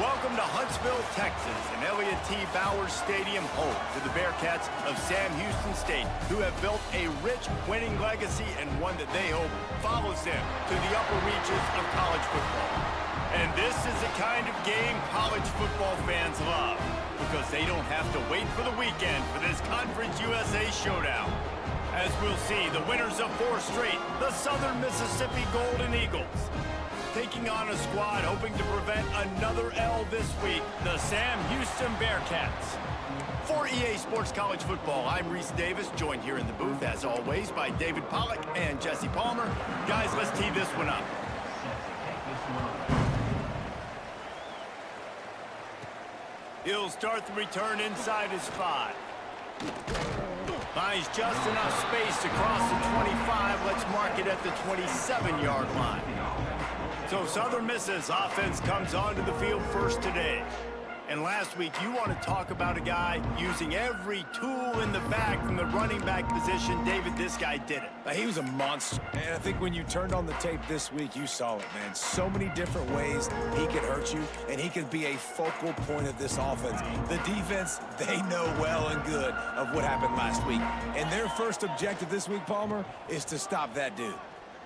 Welcome to Huntsville, Texas, and Elliott T. Bowers Stadium, home to the Bearcats of Sam Houston State, who have built a rich winning legacy and one that they hope follows them to the upper reaches of college football. And this is the kind of game college football fans love, because they don't have to wait for the weekend for this Conference USA showdown. As we'll see, the winners of 4 straight, the Southern Mississippi Golden Eagles, taking on a squad hoping to prevent another L this week, the Sam Houston Bearcats. For EA Sports College Football, I'm Reese Davis, joined here in the booth, as always, by David Pollack and Jesse Palmer. Guys, let's tee this one up. He'll start the return inside his 5. Finds just enough space to cross the 25. Let's mark it at the 27-yard line. So Southern Miss's offense comes onto the field first today. And last week, you want to talk about a guy using every tool in the bag from the running back position. David, this guy did it. He was a monster. And I think when you turned on the tape this week, you saw it, man. So many different ways he could hurt you, and he could be a focal point of this offense. The defense, they know well and good of what happened last week. And their first objective this week, Palmer, is to stop that dude.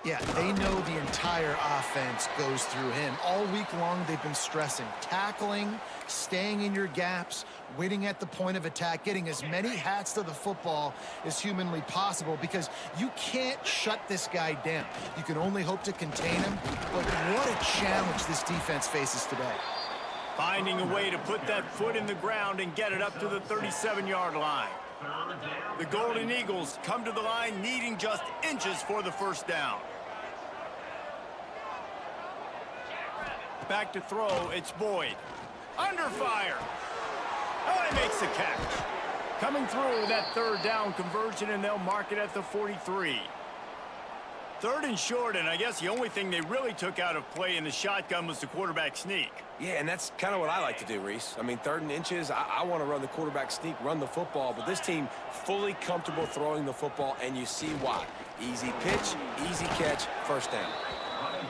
Yeah, they know the entire offense goes through him. All week long, they've been stressing tackling, staying in your gaps, winning at the point of attack, getting as many hats to the football as humanly possible, because you can't shut this guy down. You can only hope to contain him, but what a challenge this defense faces today. Finding a way to put that foot in the ground and get it up to the 37-yard line. The Golden Eagles come to the line needing just inches for the first down. Back to throw, it's Boyd. Under fire. Oh, he makes the catch. Coming through that third down conversion, and they'll mark it at the 43. Third and short, and I guess the only thing they really took out of play in the shotgun was the quarterback sneak. Yeah, and that's kind of what I like to do, Reese. I mean, 3rd and inches, I want to run the quarterback sneak, run the football, but this team fully comfortable throwing the football, and you see why. Easy pitch, easy catch, first down.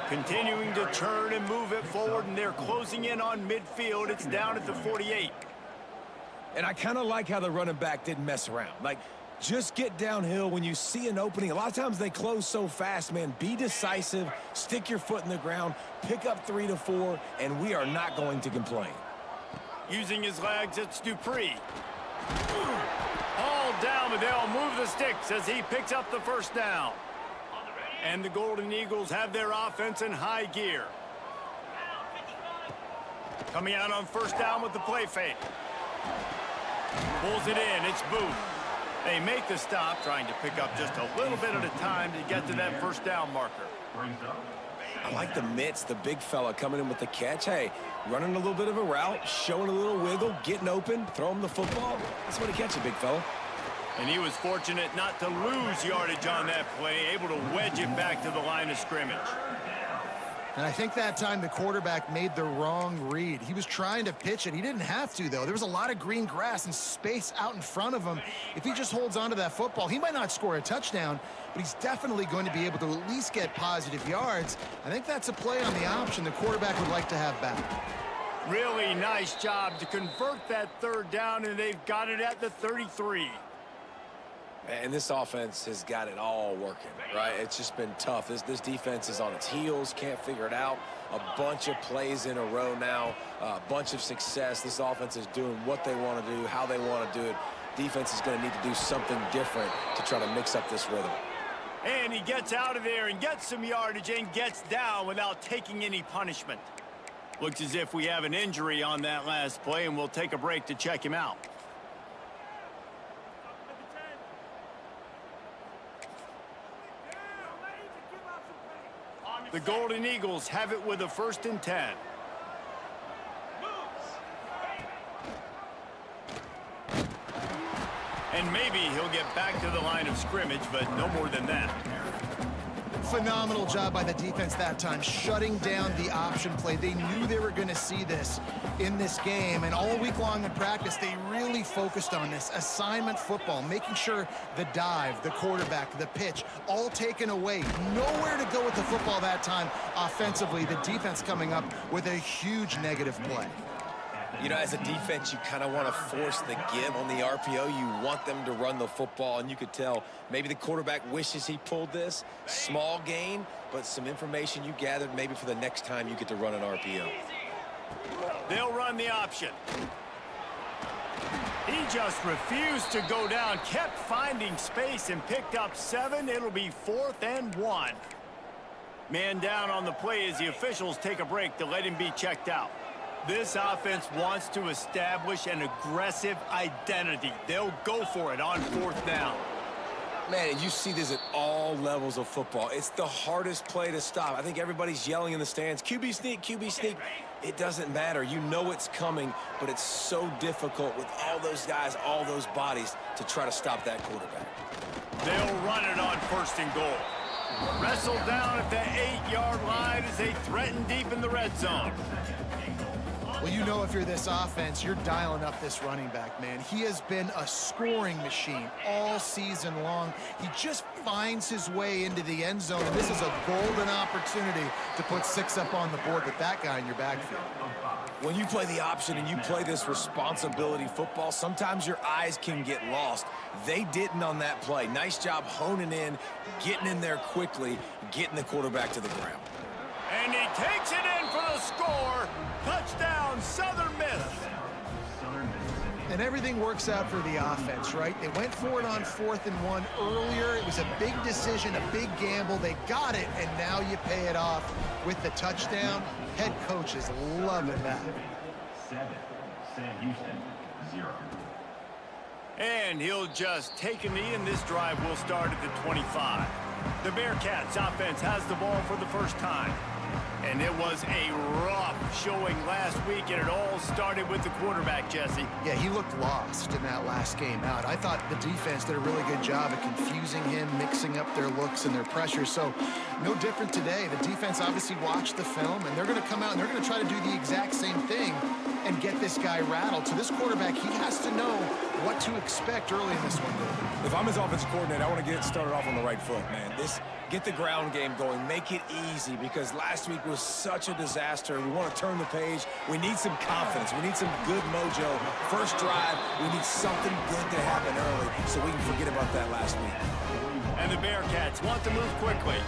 Continuing to turn and move it forward, and they're closing in on midfield. It's down at the 48. And I kind of like how the running back didn't mess around. Like, just get downhill when you see an opening. A lot of times they close so fast, man. Be decisive, stick your foot in the ground, pick up 3 to 4, and we are not going to complain. Using his legs, it's Dupree. All down, but they'll move the sticks as he picks up the first down. And the Golden Eagles have their offense in high gear. Coming out on first down with the play fake. Pulls it in, it's Booth. They make the stop, trying to pick up just a little bit at a time to get to that first down marker. I like the mitts, the big fella coming in with the catch. Hey, running a little bit of a route, showing a little wiggle, getting open, throw him the football. That's what he catches, big fella. And he was fortunate not to lose yardage on that play, able to wedge it back to the line of scrimmage. And I think that time the quarterback made the wrong read. He was trying to pitch it. He didn't have to, though. There was a lot of green grass and space out in front of him. If he just holds on to that football, he might not score a touchdown, but he's definitely going to be able to at least get positive yards. I think that's a play on the option the quarterback would like to have back. Really nice job to convert that third down, and they've got it at the 33. And this offense has got it all working, right? It's just been tough. This defense is on its heels, can't figure it out. A bunch of plays in a row now, a bunch of success. This offense is doing what they want to do, how they want to do it. Defense is going to need to do something different to try to mix up this rhythm. And he gets out of there and gets some yardage and gets down without taking any punishment. Looks as if we have an injury on that last play, and we'll take a break to check him out. The Golden Eagles have it with a 1st and 10. And maybe he'll get back to the line of scrimmage, but no more than that. Phenomenal job by the defense that time, shutting down the option play. They knew they were going to see this in this game, and all week long in practice, they really focused on this assignment football, making sure the dive, the quarterback, the pitch, all taken away. Nowhere to go with the football that time offensively. The defense coming up with a huge negative play. You know, as a defense, you kind of want to force the give on the RPO. You want them to run the football, and you could tell maybe the quarterback wishes he pulled this. Small gain, but some information you gathered maybe for the next time you get to run an RPO. They'll run the option. He just refused to go down, kept finding space and picked up 7. It'll be 4th and 1. Man down on the play as the officials take a break to let him be checked out. This offense wants to establish an aggressive identity. They'll go for it on 4th down. Man, you see this at all levels of football. It's the hardest play to stop. I think everybody's yelling in the stands, QB sneak, QB sneak. It doesn't matter. You know it's coming, but it's so difficult with all those guys, all those bodies to try to stop that quarterback. They'll run it on 1st and goal. Wrestled down at the 8-yard line as they threaten deep in the red zone. Well, you know if you're this offense, you're dialing up this running back, man. He has been a scoring machine all season long. He just finds his way into the end zone, and this is a golden opportunity to put 6 up on the board with that guy in your backfield. When you play the option and you play this responsibility football, sometimes your eyes can get lost. They didn't on that play. Nice job honing in, getting in there quickly, getting the quarterback to the ground. And he takes it in for the score. Touchdown, Southern Miss. And everything works out for the offense, right? They went for it on 4th and 1 earlier. It was a big decision, a big gamble. They got it, and now you pay it off with the touchdown. Head coach is loving that. 7, Sam Houston, 0. And he'll just take a knee, and this drive will start at the 25. The Bearcats offense has the ball for the first time. And it was a rough showing last week, and it all started with the quarterback, Jesse. Yeah, he looked lost in that last game out. I thought the defense did a really good job of confusing him, mixing up their looks and their pressure. So no different today. The defense obviously watched the film, and they're going to come out and they're going to try to do the exact same thing and get this guy rattled. So this quarterback, he has to know what to expect early in this one. If I'm his offensive coordinator, I want to get it started off on the right foot, man. Get the ground game going. Make it easy, because last week was such a disaster. We want to turn the page. We need some confidence. We need some good mojo. First drive, we need something good to happen early so we can forget about that last week. And the Bearcats want to move quickly.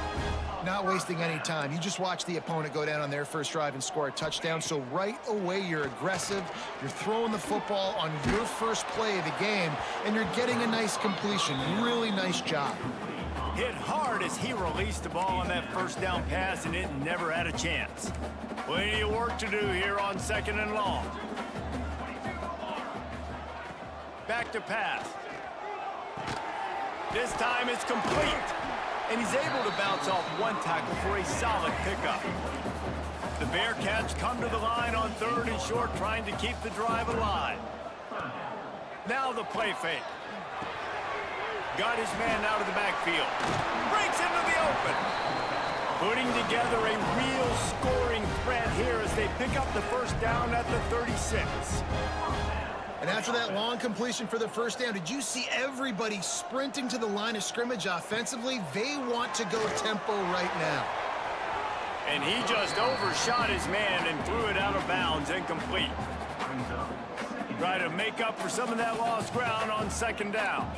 Not wasting any time. You just watch the opponent go down on their first drive and score a touchdown. So right away, you're aggressive. You're throwing the football on your first play of the game, and you're getting a nice completion. Really nice job. Hit hard as he released the ball on that first down pass, and it never had a chance. Plenty of work to do here on 2nd and long. Back to pass. This time it's complete. And he's able to bounce off one tackle for a solid pickup. The Bearcats come to the line on 3rd and short, trying to keep the drive alive. Now the play fake. Got his man out of the backfield. Breaks into the open. Putting together a real scoring threat here as they pick up the first down at the 36. And after that long completion for the first down, did you see everybody sprinting to the line of scrimmage offensively? They want to go tempo right now. And he just overshot his man and threw it out of bounds, incomplete. Try to make up for some of that lost ground on 2nd down.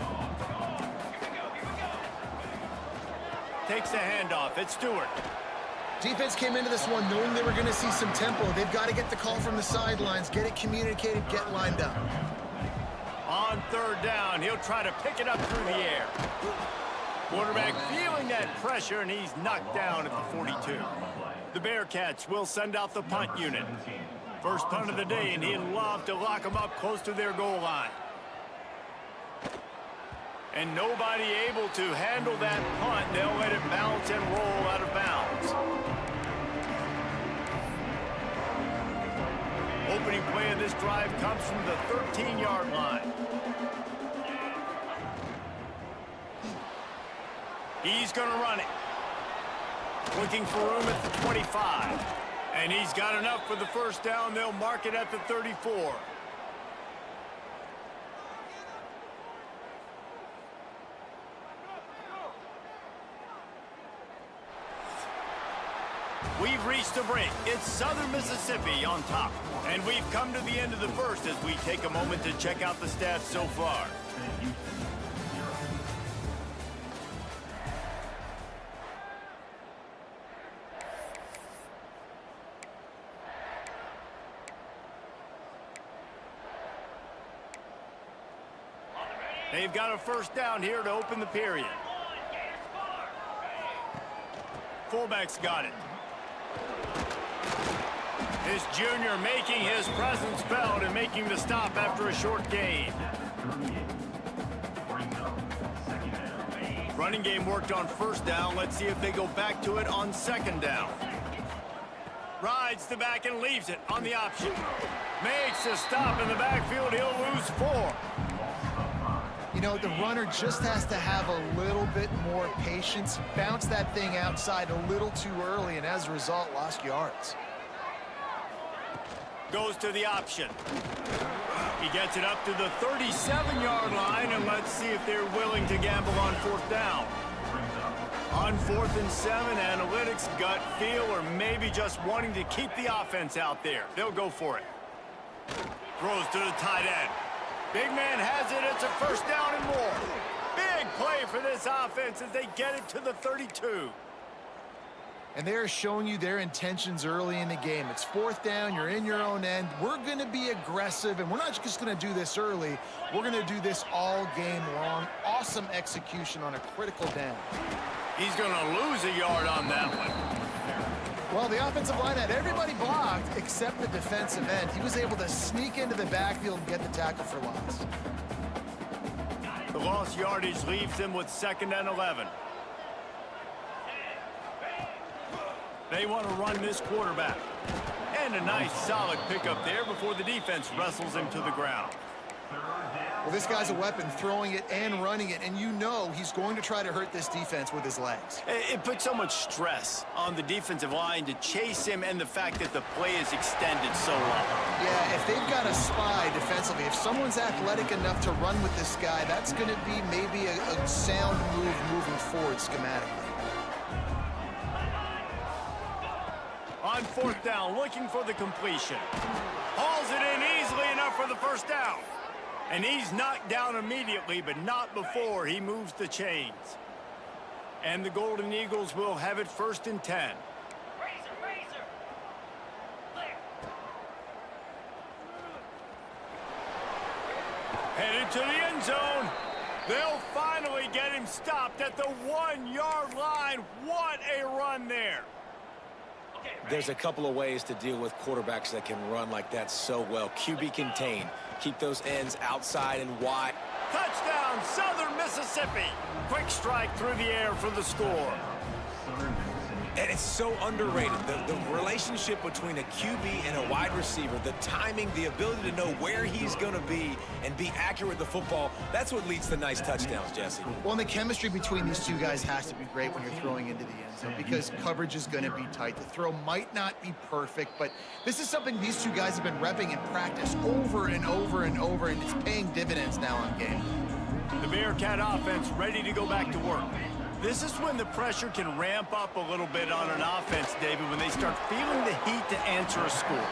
Takes the handoff. It's Stewart. Defense came into this one knowing they were going to see some tempo. They've got to get the call from the sidelines, get it communicated, get lined up. On 3rd down, he'll try to pick it up through the air. Quarterback feeling that pressure, and he's knocked down at the 42. The Bearcats will send out the punt unit. First punt of the day, and he'd love to lock them up close to their goal line. And nobody able to handle that punt. They'll let it bounce and roll out of bounds. Opening play of this drive comes from the 13-yard line. He's going to run it. Looking for room at the 25. And he's got enough for the first down. They'll mark it at the 34. We've reached the break. It's Southern Mississippi on top. And we've come to the end of the first as we take a moment to check out the stats so far. Sam Houston, 0. They've got a first down here to open the period. Fullback's got it. This junior making his presence felt and making the stop after a short gain. Running game worked on first down. Let's see if they go back to it on second down. Rides the back and leaves it on the option. Makes a stop in the backfield. He'll lose 4. You know, the runner just has to have a little bit more patience. Bounce that thing outside a little too early, and as a result, lost yards. Goes to the option. He gets it up to the 37-yard line, and let's see if they're willing to gamble on fourth down. On 4th and 7, analytics, gut feel, or maybe just wanting to keep the offense out there. They'll go for it. Throws to the tight end. Big man has it. It's a first down and more. Big play for this offense as they get it to the 32. And they're showing you their intentions early in the game. It's fourth down. You're in your own end. We're going to be aggressive, and we're not just going to do this early. We're going to do this all game long. Awesome execution on a critical down. He's going to lose a yard on that one. Well, the offensive line had everybody blocked except the defensive end. He was able to sneak into the backfield and get the tackle for loss. The lost yardage leaves them with 2nd and 11. They want to run this quarterback. And a nice solid pickup there before the defense wrestles him to the ground. Well, this guy's a weapon, throwing it and running it, and you know he's going to try to hurt this defense with his legs. It puts so much stress on the defensive line to chase him, and the fact that the play is extended so long. Yeah, if they've got a spy defensively, if someone's athletic enough to run with this guy, that's going to be maybe a sound move moving forward schematically. On 4th down, looking for the completion. Hauls it in easily enough for the first down. And he's knocked down immediately, but not before he moves the chains. And the Golden Eagles will have it 1st and 10. Headed to the end zone. They'll finally get him stopped at the 1-yard line. What a run there. There's a couple of ways to deal with quarterbacks that can run like that so well. QB contain. Keep those ends outside and wide. Touchdown, Southern Mississippi. Quick strike through the air for the score. And it's so underrated. The relationship between a QB and a wide receiver, the timing, the ability to know where he's going to be and be accurate with the football, that's what leads to nice touchdowns, Jesse. Well, and the chemistry between these two guys has to be great when you're throwing into the end zone because coverage is going to be tight. The throw might not be perfect, but this is something these two guys have been repping in practice over and over and over, and it's paying dividends now on game. The Bearcat offense ready to go back to work. This is when the pressure can ramp up a little bit on an offense, David, when they start feeling the heat to answer a score.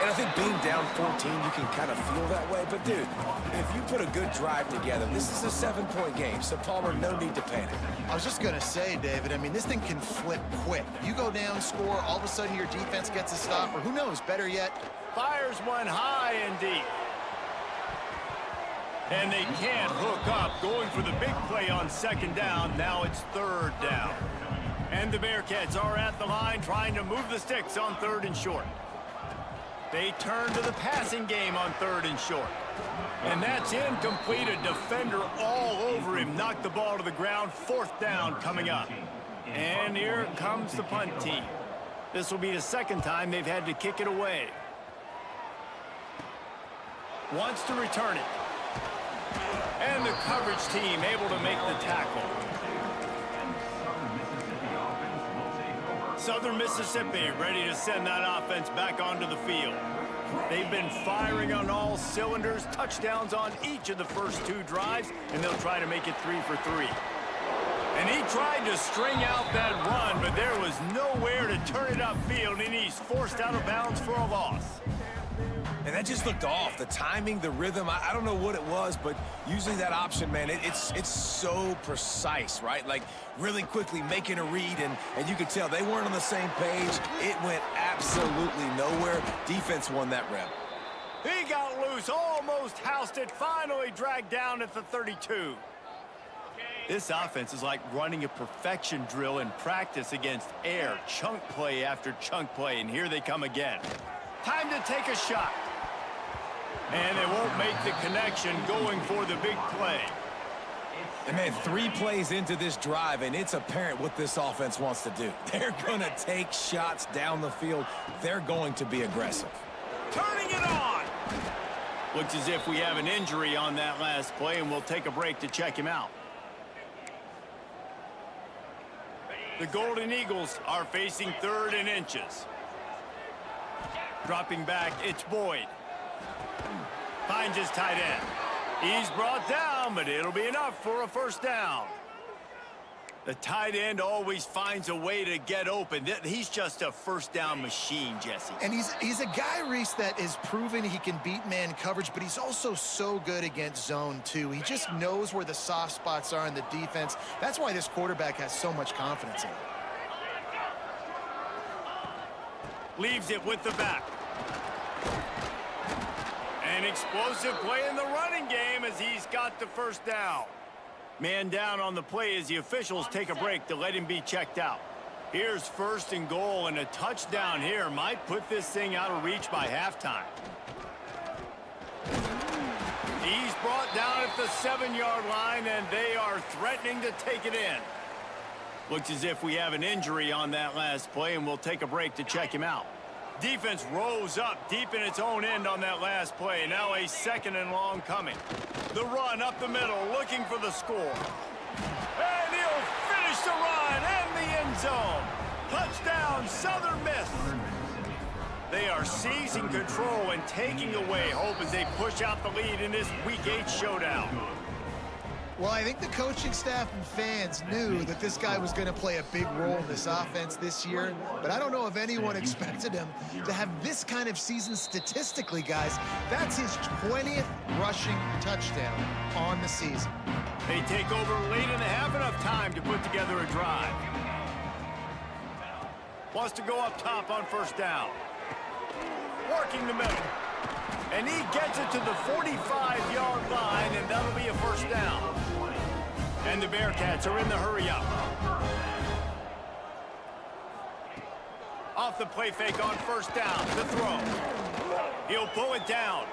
And I think being down 14, you can kind of feel that way. But, dude, if you put a good drive together, this is a 7-point game. So, Palmer, no need to panic. I was just going to say, David, I mean, this thing can flip quick. You go down, score, all of a sudden your defense gets a stop, or who knows, better yet, fires one high and deep. And they can't hook up, going for the big play on 2nd down. Now it's 3rd down. And the Bearcats are at the line trying to move the sticks on 3rd and short. They turn to the passing game on 3rd and short. And that's incomplete. A defender all over him. Knocked the ball to the ground. 4th down coming up. And here comes the punt team. This will be the 2nd time they've had to kick it away. Wants to return it. And the coverage team able to make the tackle. Southern Mississippi ready to send that offense back onto the field. They've been firing on all cylinders, touchdowns on each of the first 2 drives, and they'll try to make it 3 for 3. And he tried to string out that run, but there was nowhere to turn it upfield, and he's forced out of bounds for a loss. And that just looked off. The timing, the rhythm, I don't know what it was, but usually that option, man, it's so precise, right? Like, really quickly making a read, and you could tell they weren't on the same page. It went absolutely nowhere. Defense won that rep. He got loose, almost housed it, finally dragged down at the 32. This offense is like running a perfection drill in practice against air, chunk play after chunk play, and here they come again. Time to take a shot. And they won't make the connection going for the big play. And, man, 3 plays into this drive, and it's apparent what this offense wants to do. They're going to take shots down the field. They're going to be aggressive. Turning it on. Looks as if we have an injury on that last play, and we'll take a break to check him out. The Golden Eagles are facing 3rd and inches. Dropping back, it's Boyd. Finds his tight end. He's brought down, but it'll be enough for a first down. The tight end always finds a way to get open. He's just a first down machine, Jesse. And he's a guy, Reese, that is proven he can beat man coverage, but he's also so good against zone, too. He just knows where the soft spots are in the defense. That's why this quarterback has so much confidence in him. Leaves it with the back. An explosive play in the running game as he's got the first down. Man down on the play as the officials take a break to let him be checked out. Here's 1st and goal, and a touchdown here might put this thing out of reach by halftime. He's brought down at the 7-yard line, and they are threatening to take it in. Looks as if we have an injury on that last play, and we'll take a break to check him out. Defense rose up deep in its own end on that last play. Now a 2nd and long coming. The run up the middle, looking for the score. And he'll finish the run and the end zone. Touchdown, Southern Miss. They are seizing control and taking away hope as they push out the lead in this Week 8 showdown. Well, I think the coaching staff and fans knew that this guy was going to play a big role in this offense this year, but I don't know if anyone expected him to have this kind of season statistically, guys. That's his 20th rushing touchdown on the season. They take over late in the half, enough time to put together a drive. Wants to go up top on first down. Working the middle. And he gets it to the 45-yard line, and that'll be a first down. And the Bearcats are in the hurry-up. Off the play fake on first down. The throw. He'll pull it down.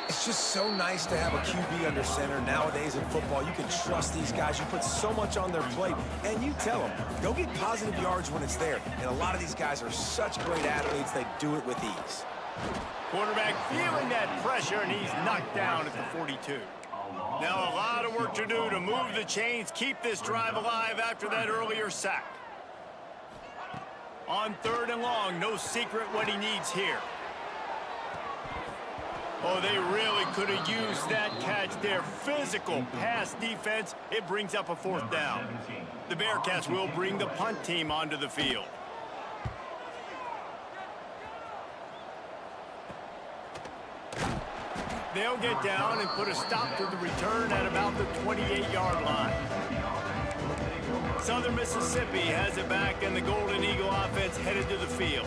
It's just so nice to have a QB under center nowadays in football. You can trust these guys. You put so much on their plate, and you tell them, go get positive yards when it's there. And a lot of these guys are such great athletes, they do it with ease. Quarterback feeling that pressure, and he's knocked down at the 42. Now a lot of work to do to move the chains, keep this drive alive after that earlier sack. On 3rd and long, no secret what he needs here. Oh, they really could have used that catch there. Physical pass defense. It brings up a 4th down. The Bearcats will bring the punt team onto the field. They'll get down and put a stop to the return at about the 28-yard line. Southern Mississippi has it back, and the Golden Eagle offense headed to the field.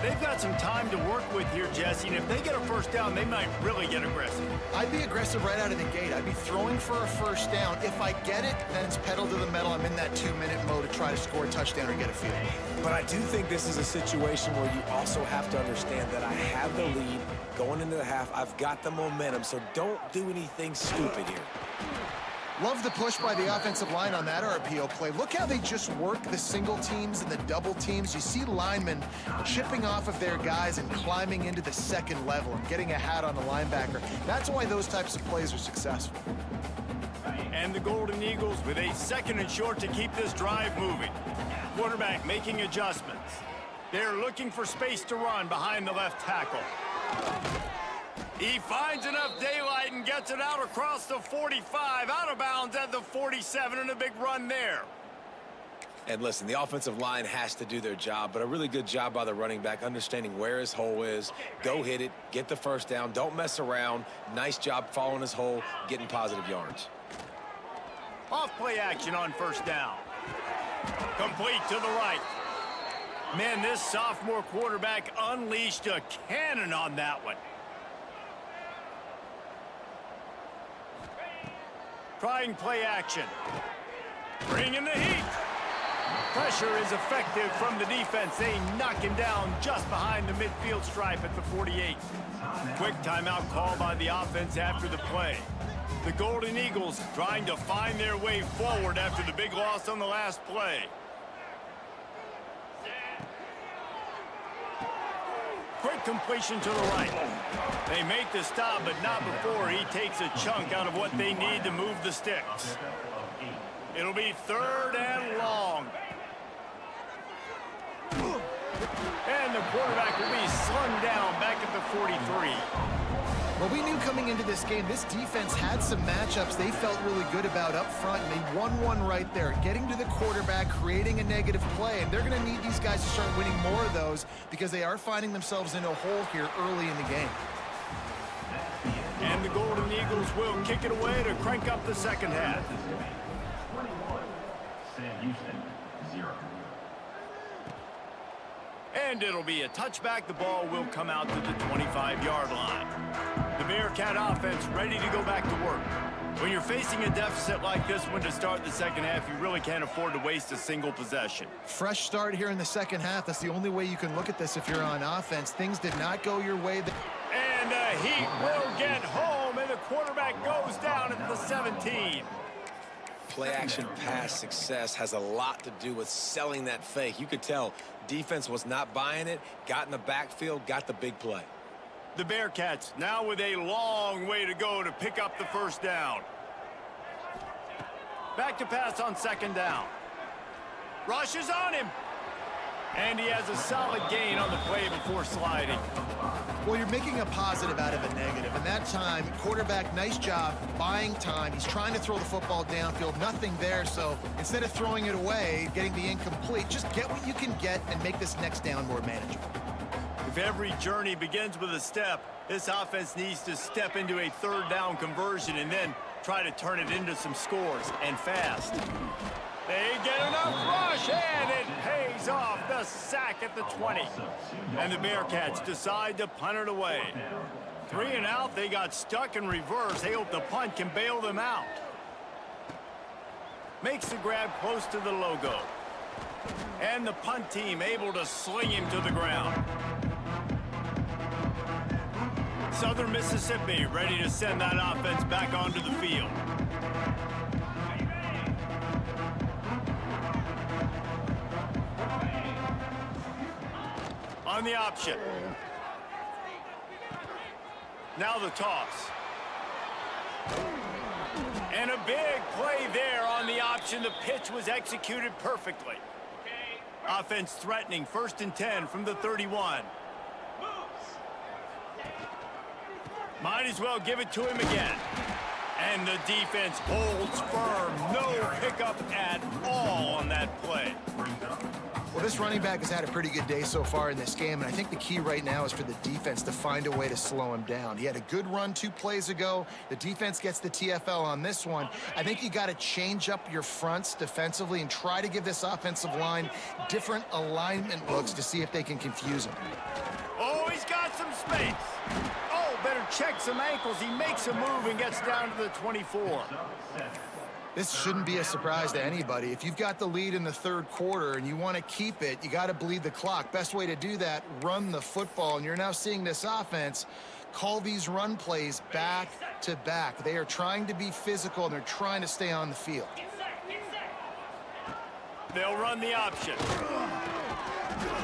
They've got some time to work with here, Jesse, and if they get a first down, they might really get aggressive. I'd be aggressive right out of the gate. I'd be throwing for a first down. If I get it, then it's pedal to the metal. I'm in that 2-minute mode to try to score a touchdown or get a field goal. But I do think this is a situation where you also have to understand that I have the lead going into the half. I've got the momentum, so don't do anything stupid here. Love the push by the offensive line on that RPO play. Look how they just work the single teams and the double teams. You see linemen chipping off of their guys and climbing into the second level and getting a hat on the linebacker. That's why those types of plays are successful. And the Golden Eagles with a 2nd and short to keep this drive moving. Quarterback making adjustments. They're looking for space to run behind the left tackle. He finds enough daylight and gets it out across the 45, out of bounds at the 47, and a big run there. And listen, the offensive line has to do their job, but a really good job by the running back understanding where his hole is. Go hit it, get the first down, don't mess around. Nice job following his hole, getting positive yards. Off play action on first down. Complete to the right. Man, this sophomore quarterback unleashed a cannon on that one. Trying play action. Bringing the heat. Pressure is effective from the defense. They knock him down just behind the midfield stripe at the 48. Quick timeout call by the offense after the play. The Golden Eagles trying to find their way forward after the big loss on the last play. Quick completion to the right. They make the stop, but not before he takes a chunk out of what they need to move the sticks. It'll be 3rd and long. And the quarterback will be slung down back at the 43. Well, we knew coming into this game, this defense had some matchups they felt really good about up front, and they won one right there, getting to the quarterback, creating a negative play, and they're going to need these guys to start winning more of those because they are finding themselves in a hole here early in the game. And the Golden Eagles will kick it away to crank up the second half. 21, Sam Houston, 0. And it'll be a touchback. The ball will come out to the 25-yard line. The Bearcat offense ready to go back to work. When you're facing a deficit like this one to start the second half, you really can't afford to waste a single possession. Fresh start here in the second half. That's the only way you can look at this if you're on offense. Things did not go your way. And the Heat will get home, and the quarterback goes down at the 17. Play action pass success has a lot to do with selling that fake. You could tell defense was not buying it, got in the backfield, got the big play. The Bearcats now with a long way to go to pick up the first down. Back to pass on second down. Rushes on him. And he has a solid gain on the play before sliding. Well, you're making a positive out of a negative. And that time, quarterback, nice job buying time. He's trying to throw the football downfield. Nothing there. So instead of throwing it away, getting the incomplete, just get what you can get and make this next down more manageable. If every journey begins with a step, this offense needs to step into a third down conversion and then try to turn it into some scores, and fast. They get enough rush, and it pays off. The sack at the 20. And the Bearcats decide to punt it away. 3 and out, they got stuck in reverse. They hope the punt can bail them out. Makes the grab close to the logo. And the punt team able to sling him to the ground. Southern Mississippi ready to send that offense back onto the field. On the option. Now the toss. And a big play there on the option. The pitch was executed perfectly. Offense threatening, 1st and 10 from the 31. Might as well give it to him again. And the defense holds firm. No pickup at all on that play. Well, this running back has had a pretty good day so far in this game, and I think the key right now is for the defense to find a way to slow him down. He had a good run 2 plays ago. The defense gets the TFL on this one. I think you got to change up your fronts defensively and try to give this offensive line different alignment looks to see if they can confuse him. Oh, he's got some space. Oh, better check some ankles. He makes a move and gets down to the 24. This shouldn't be a surprise to anybody. If you've got the lead in the 3rd quarter and you want to keep it, you got to bleed the clock. Best way to do that, run the football. And you're now seeing this offense call these run plays back to back. They are trying to be physical, and they're trying to stay on the field. They'll run the option.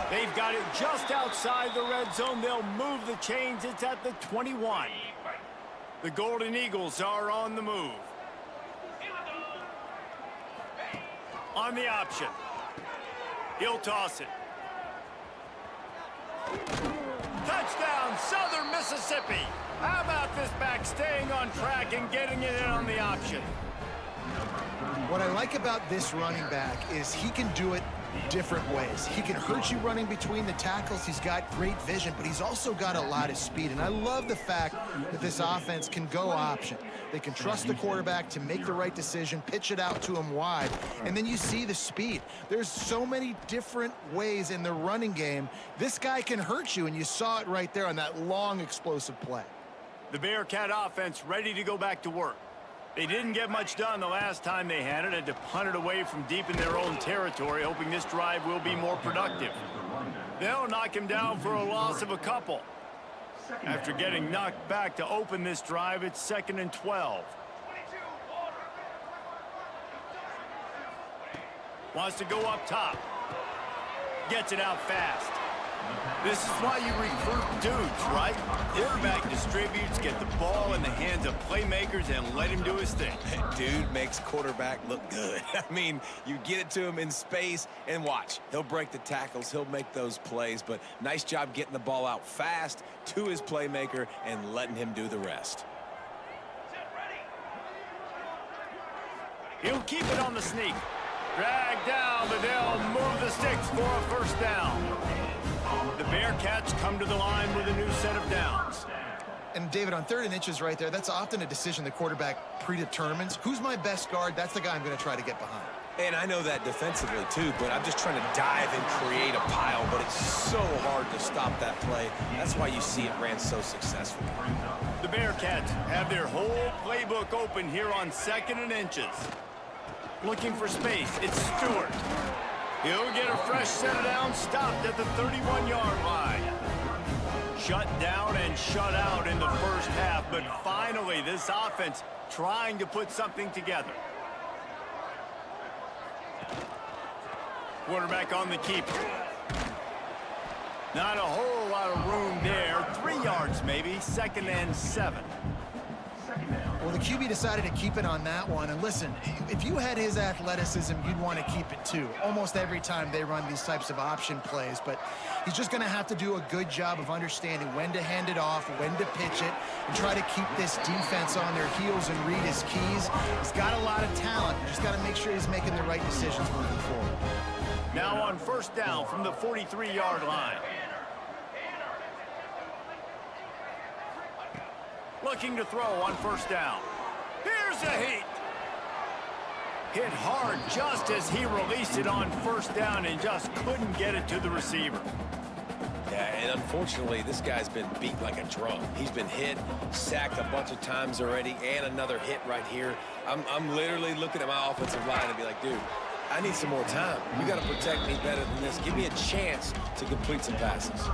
They've got it just outside the red zone. They'll move the chains. It's at the 21. The Golden Eagles are on the move. On the option. He'll toss it. Touchdown, Southern Mississippi. How about this back staying on track and getting it in on the option? What I like about this running back is he can do it different ways. He can hurt you running between the tackles. He's got great vision, but he's also got a lot of speed. And I love the fact that this offense can go option. They can trust the quarterback to make the right decision, pitch it out to him wide, and then you see the speed. There's so many different ways in the running game. This guy can hurt you, and you saw it right there on that long, explosive play. The Bearcat offense ready to go back to work. They didn't get much done the last time they had it, had to punt it away from deep in their own territory, hoping this drive will be more productive. They'll knock him down for a loss of a couple. After getting knocked back to open this drive, it's 2nd and 12. Wants to go up top. Gets it out fast. This is why you recruit dudes, right? Quarterback distributes, get the ball in the hands of playmakers, and let him do his thing. Dude makes quarterback look good. I mean, you get it to him in space, and watch. He'll break the tackles. He'll make those plays, but nice job getting the ball out fast to his playmaker and letting him do the rest. He'll keep it on the sneak. Drag down, but they'll move the sticks for a first down. The Bearcats come to the line with a new set of downs. And David, on 3rd and inches right there, that's often a decision the quarterback predetermines. Who's my best guard? That's the guy I'm going to try to get behind. And I know that defensively too, but I'm just trying to dive and create a pile, but it's so hard to stop that play. That's why you see it ran so successfully. The Bearcats have their whole playbook open here on 2nd and inches. Looking for space, it's Stewart. He'll get a fresh set of downs, stopped at the 31-yard line. Shut down and shut out in the first half, but finally this offense trying to put something together. Quarterback on the keeper. Not a whole lot of room there. 3 yards maybe, 2nd and 7. Well, the QB decided to keep it on that one. And listen, if you had his athleticism, you'd want to keep it too. Almost every time they run these types of option plays. But he's just going to have to do a good job of understanding when to hand it off, when to pitch it, and try to keep this defense on their heels and read his keys. He's got a lot of talent. You just got to make sure he's making the right decisions moving forward. Now on first down from the 43-yard line. Looking to throw on first down. Here's a heat. Hit hard just as he released it on first down and just couldn't get it to the receiver. Yeah, and unfortunately, this guy's been beat like a drum. He's been hit, sacked a bunch of times already, and another hit right here. I'm literally looking at my offensive line and be like, dude, I need some more time. You got to protect me better than this. Give me a chance to complete some passes.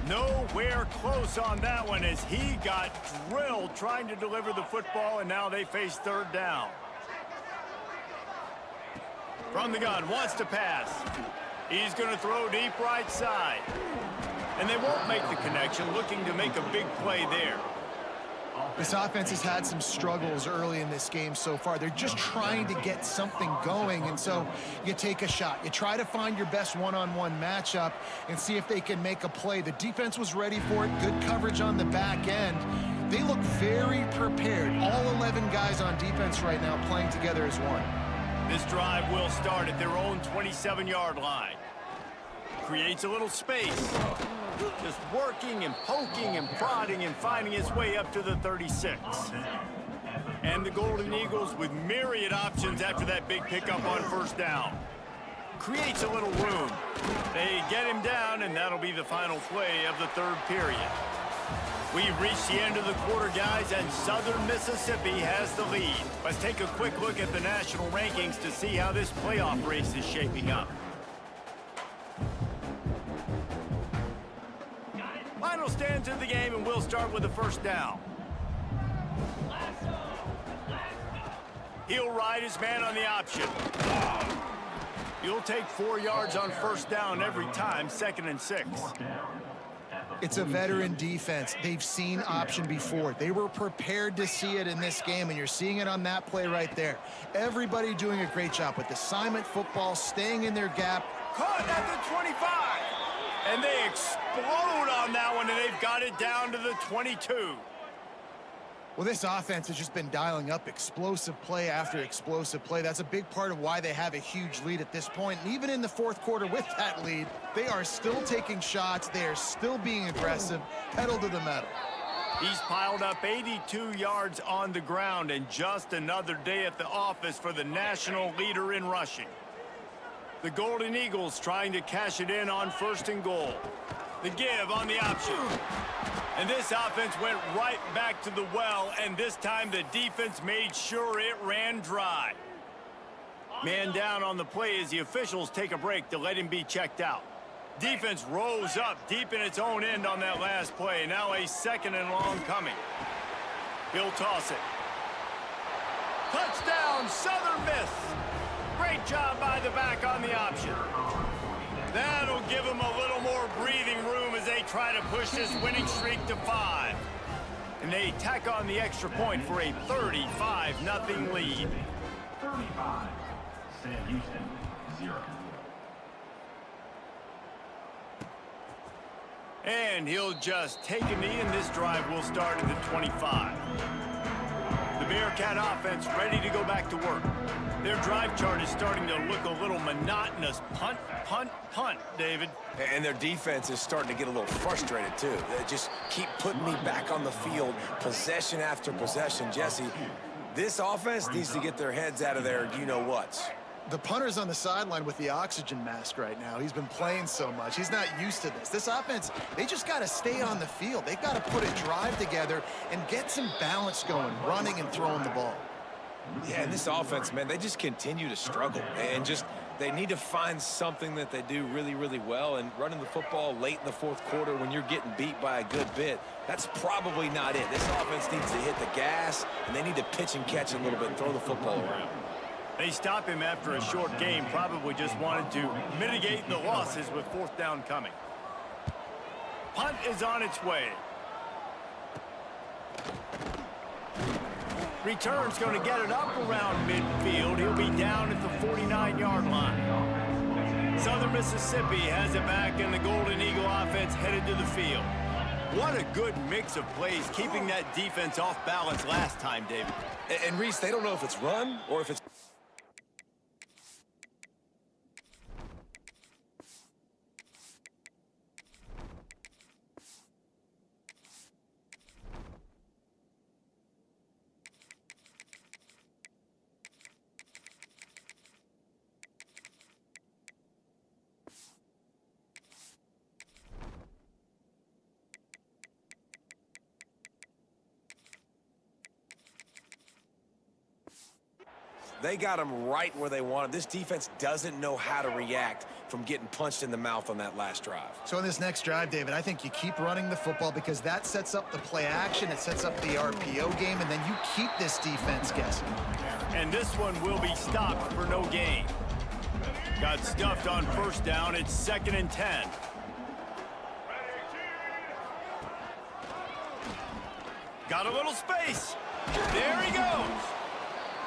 Nowhere close on that one as he got drilled trying to deliver the football, and now they face 3rd down. From the gun, wants to pass. He's going to throw deep right side. And they won't make the connection, looking to make a big play there. This offense has had some struggles early in this game so far. They're just trying to get something going, and so you take a shot. You try to find your best one-on-one matchup and see if they can make a play. The defense was ready for it. Good coverage on the back end. They look very prepared. All 11 guys on defense right now playing together as one. This drive will start at their own 27-yard line. Creates a little space. Just working and poking and prodding and finding his way up to the 36. And the Golden Eagles with myriad options after that big pickup on first down. Creates a little room. They get him down, and that'll be the final play of the 3rd period. We've reached the end of the quarter, guys, and Southern Mississippi has the lead. Let's take a quick look at the national rankings to see how this playoff race is shaping up. Final stands of the game, and we'll start with the first down. He'll ride his man on the option. He'll take 4 yards on first down every time, 2nd and 6. It's a veteran defense. They've seen option before. They were prepared to see it in this game, and you're seeing it on that play right there. Everybody doing a great job with assignment football, staying in their gap. Caught at the 25. And they explode on that one, and they've got it down to the 22. Well, this offense has just been dialing up explosive play after explosive play. That's a big part of why they have a huge lead at this point. And even in the fourth quarter with that lead, they are still taking shots. They are still being aggressive, pedal to the metal. He's piled up 82 yards on the ground, and just another day at the office for the national leader in rushing. The Golden Eagles trying to cash it in on 1st and goal. The give on the option. And this offense went right back to the well, and this time the defense made sure it ran dry. Man down on the play as the officials take a break to let him be checked out. Defense rose up deep in its own end on that last play. Now a 2nd and long coming. He'll toss it. Touchdown, Southern Miss. Great job by the back on the option. That'll give them a little more breathing room as they try to push this winning streak to 5. And they tack on the extra point for a 35-0 lead. 35. Sam Houston, 0. And he'll just take a knee, and this drive will start at the 25. The Bearcat offense ready to go back to work. Their drive chart is starting to look a little monotonous. Punt, punt, punt, David. And their defense is starting to get a little frustrated, too. They just keep putting me back on the field, possession after possession. Jesse, this offense needs to get their heads out of their you-know-whats. The punter's on the sideline with the oxygen mask right now. He's been playing so much. He's not used to this. This offense, they just got to stay on the field. They've got to put a drive together and get some balance going, running and throwing the ball. Yeah, and this offense, man, they just continue to struggle. And they need to find something that they do really, really well. And running the football late in the fourth quarter when you're getting beat by a good bit, that's probably not it. This offense needs to hit the gas, and they need to pitch and catch a little bit and throw the football around. They stop him after a short game, probably just wanted to mitigate the losses with 4th down coming. Punt is on its way. Return's going to get it up around midfield. He'll be down at the 49-yard line. Southern Mississippi has it back, and the Golden Eagle offense headed to the field. What a good mix of plays, keeping that defense off balance last time, David. And Reese, they don't know if it's run or if it's... They got them right where they wanted. This defense doesn't know how to react from getting punched in the mouth on that last drive. So in this next drive, David, I think you keep running the football because that sets up the play action, it sets up the RPO game, and then you keep this defense guessing. And this one will be stopped for no gain. Got stuffed on 1st down. It's 2nd and 10. Got a little space. There he goes.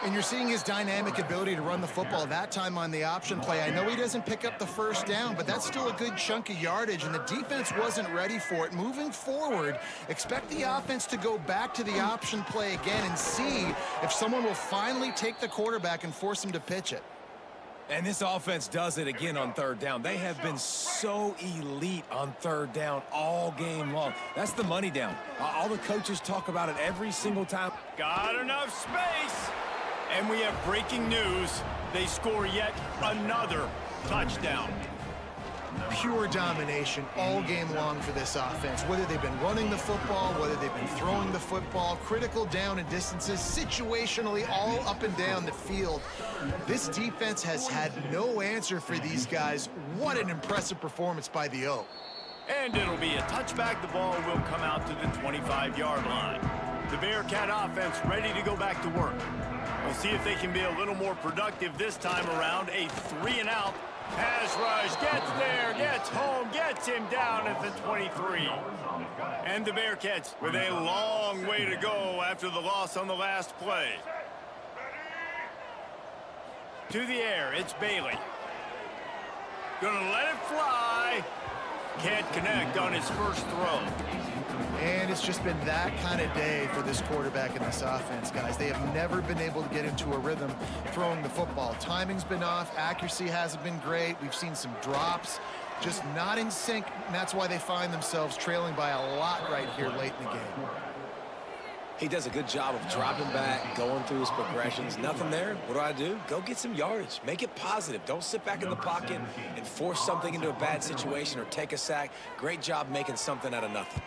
And you're seeing his dynamic ability to run the football, that time on the option play. I know he doesn't pick up the 1st down, but that's still a good chunk of yardage, and the defense wasn't ready for it. Moving forward, expect the offense to go back to the option play again and see if someone will finally take the quarterback and force him to pitch it. And this offense does it again on 3rd down. They have been so elite on 3rd down all game long. That's the money down. All the coaches talk about it every single time. Got enough space. And we have breaking news. They score yet another touchdown. Pure domination all game long for this offense. Whether they've been running the football, whether they've been throwing the football, critical down and distances, situationally all up and down the field. This defense has had no answer for these guys. What an impressive performance by the O. And it'll be a touchback. The ball will come out to the 25-yard line. The Bearcat offense ready to go back to work. We'll see if they can be a little more productive this time around. A 3-and-out. Pass rush, gets there, gets home, gets him down at the 23. And the Bearcats with a long way to go after the loss on the last play. To the air, it's Bailey. Gonna let it fly. Can't connect on his first throw. And it's just been that kind of day for this quarterback in this offense, guys. They have never been able to get into a rhythm throwing the football. Timing's been off. Accuracy hasn't been great. We've seen some drops. Just not in sync, and that's why they find themselves trailing by a lot right here late in the game. He does a good job of dropping back, going through his progressions. Nothing there. What do? Go get some yardage. Make it positive. Don't sit back in the pocket and force something into a bad situation or take a sack. Great job making something out of nothing.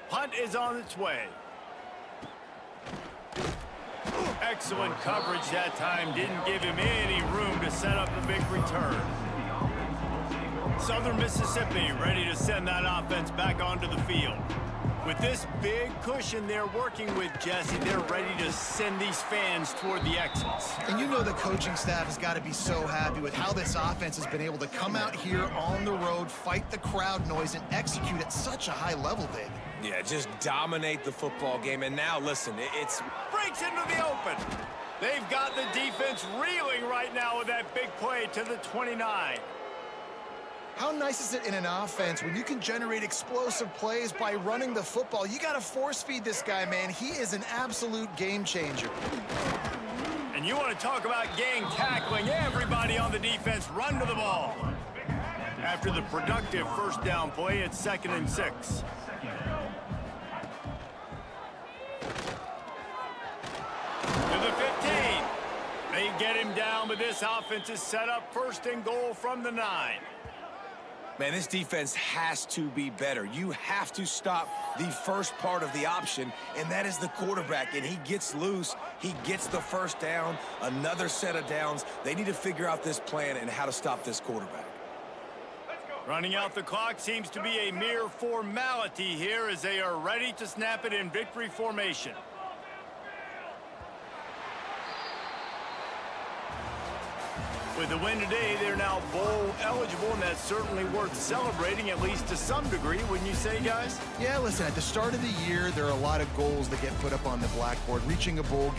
Punt is on its way. Excellent coverage that time. Didn't give him any room to set up the big return. Southern Mississippi ready to send that offense back onto the field. With this big cushion they're working with, Jesse, they're ready to send these fans toward the exits. And you know the coaching staff has got to be so happy with how this offense has been able to come out here on the road, fight the crowd noise, and execute at such a high level, David. Yeah, just dominate the football game. And now, listen, it's... Breaks into the open. They've got the defense reeling right now with that big play to the 29. How nice is it in an offense when you can generate explosive plays by running the football? You got to force feed this guy, man. He is an absolute game changer. And you want to talk about gang tackling. Everybody on the defense run to the ball. After the productive first down play, it's 2nd and 6. To the 15. They get him down, but this offense is set up 1st and goal from the 9. Man, this defense has to be better. You have to stop the first part of the option, and that is the quarterback. And he gets loose. He gets the first down, another set of downs. They need to figure out this plan and how to stop this quarterback. Running out the clock seems to be a mere formality here as they are ready to snap it in victory formation. With the win today, they're now bowl eligible, and that's certainly worth celebrating, at least to some degree, wouldn't you say, guys? Yeah, listen, at the start of the year, there are a lot of goals that get put up on the blackboard. Reaching a bowl,